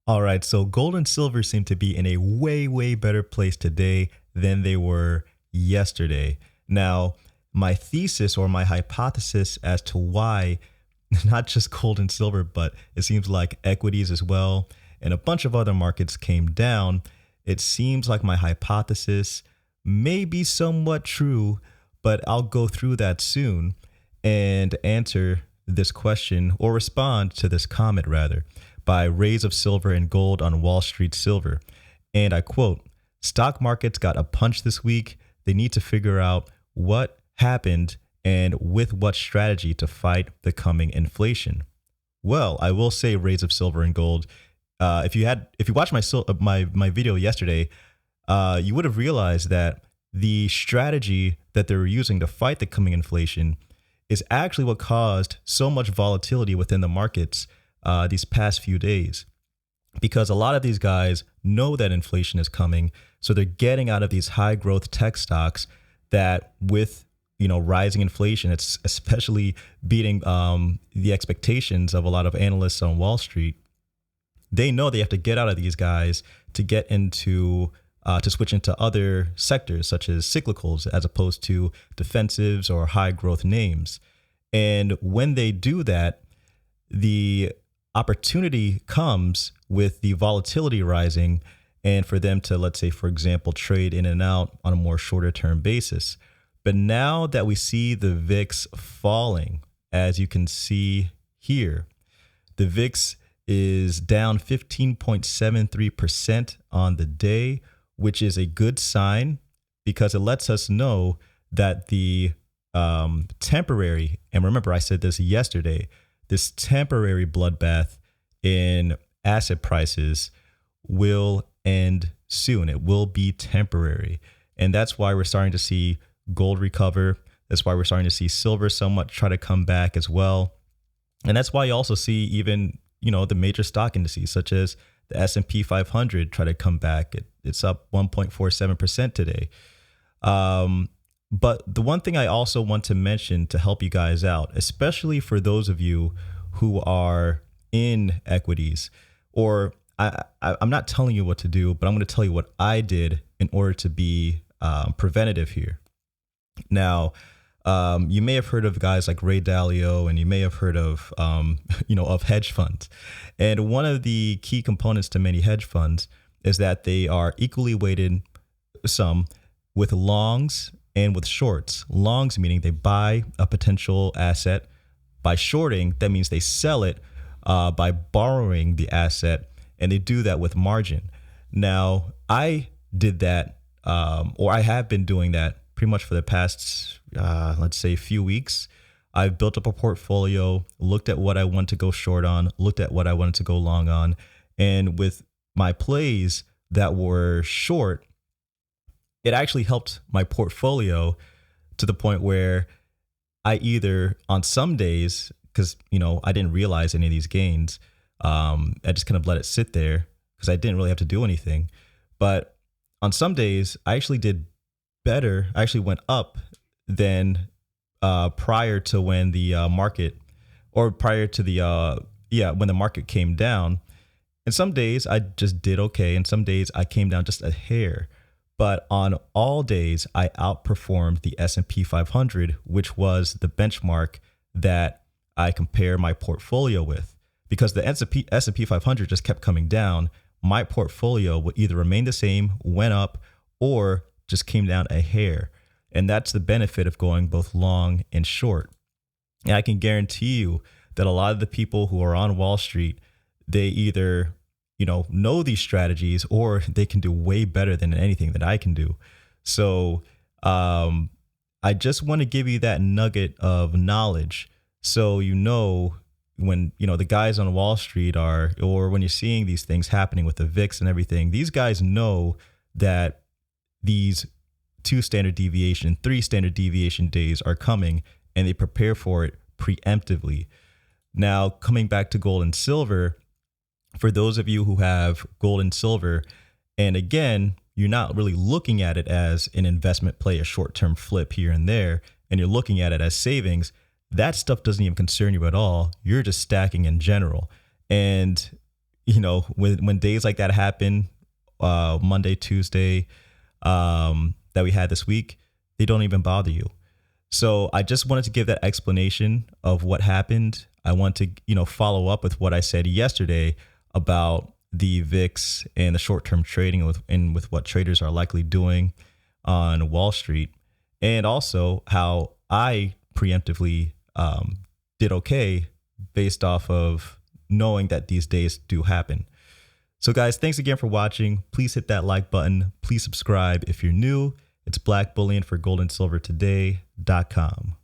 All right, so gold and silver seem to be in a way, way better place today than they were yesterday. Now, my thesis or my hypothesis as to why not just gold and silver, but it seems like equities as well and a bunch of other markets came down. It seems like my hypothesis may be somewhat true, but I'll go through that soon and answer this question or respond to this comment rather by Rays of Silver and Gold on Wall Street Silver. And I quote, stock markets got a punch this week. They need to figure out what happened and with what strategy to fight the coming inflation. Well, I will say Rays of Silver and Gold. If you watched my video yesterday, you would have realized that the strategy that they were using to fight the coming inflation is actually what caused so much volatility within the markets these past few days. Because a lot of these guys know that inflation is coming, so they're getting out of these high growth tech stocks that with rising inflation, it's especially beating the expectations of a lot of analysts on Wall Street. They know they have to get out of these guys to get into to switch into other sectors such as cyclicals as opposed to defensives or high growth names. And when they do that, the opportunity comes with the volatility rising and for them to, let's say, for example, trade in and out on a more shorter term basis. But now that we see the VIX falling, as you can see here, the VIX is down 15.73% on the day, which is a good sign because it lets us know that the temporary, and remember I said this yesterday, this temporary bloodbath in asset prices will end soon. It will be temporary. And that's why we're starting to see gold recover. That's why we're starting to see silver somewhat try to come back as well. And that's why you also see even, the major stock indices such as the S&P 500 try to come back. It's up 1.47% today. But the one thing I also want to mention to help you guys out, especially for those of you who are in equities, or I'm not telling you what to do, but I'm going to tell you what I did in order to be preventative here. Now, you may have heard of guys like Ray Dalio, and you may have heard of, of hedge funds. And one of the key components to many hedge funds is that they are equally weighted, some with longs and with shorts. Longs meaning they buy a potential asset. By shorting, that means they sell it by borrowing the asset, and they do that with margin. Now, I did that, or I have been doing that pretty much for the past, let's say, few weeks. I've built up a portfolio, looked at what I want to go short on, looked at what I wanted to go long on. And with my plays that were short, it actually helped my portfolio to the point where I either on some days, because, I didn't realize any of these gains, I just kind of let it sit there because I didn't really have to do anything. But on some days, I actually did better. I actually went up than prior to when the market, or prior to the when the market came down. And some days I just did okay, and some days I came down just a hair. But on all days, I outperformed the S&P 500, which was the benchmark that I compare my portfolio with. Because the S&P 500 just kept coming down, my portfolio would either remain the same, went up, or just came down a hair. And that's the benefit of going both long and short. And I can guarantee you that a lot of the people who are on Wall Street, they either know these strategies, or they can do way better than anything that I can do. So I just want to give you that nugget of knowledge. So, when, the guys on Wall Street are, or when you're seeing these things happening with the VIX and everything, these guys know that these 2 standard deviation, 3 standard deviation days are coming, and they prepare for it preemptively. Now, coming back to gold and silver, for those of you who have gold and silver, and again, you're not really looking at it as an investment play, a short-term flip here and there, and you're looking at it as savings, that stuff doesn't even concern you at all. You're just stacking in general. And when days like that happen, Monday, Tuesday, that we had this week, they don't even bother you. So I just wanted to give that explanation of what happened. I want to, follow up with what I said yesterday about the VIX and the short-term trading with what traders are likely doing on Wall Street, and also how I preemptively did okay based off of knowing that these days do happen. So guys, thanks again for watching. Please hit that like button. Please subscribe if you're new. It's Black Bullion for goldandsilvertoday.com.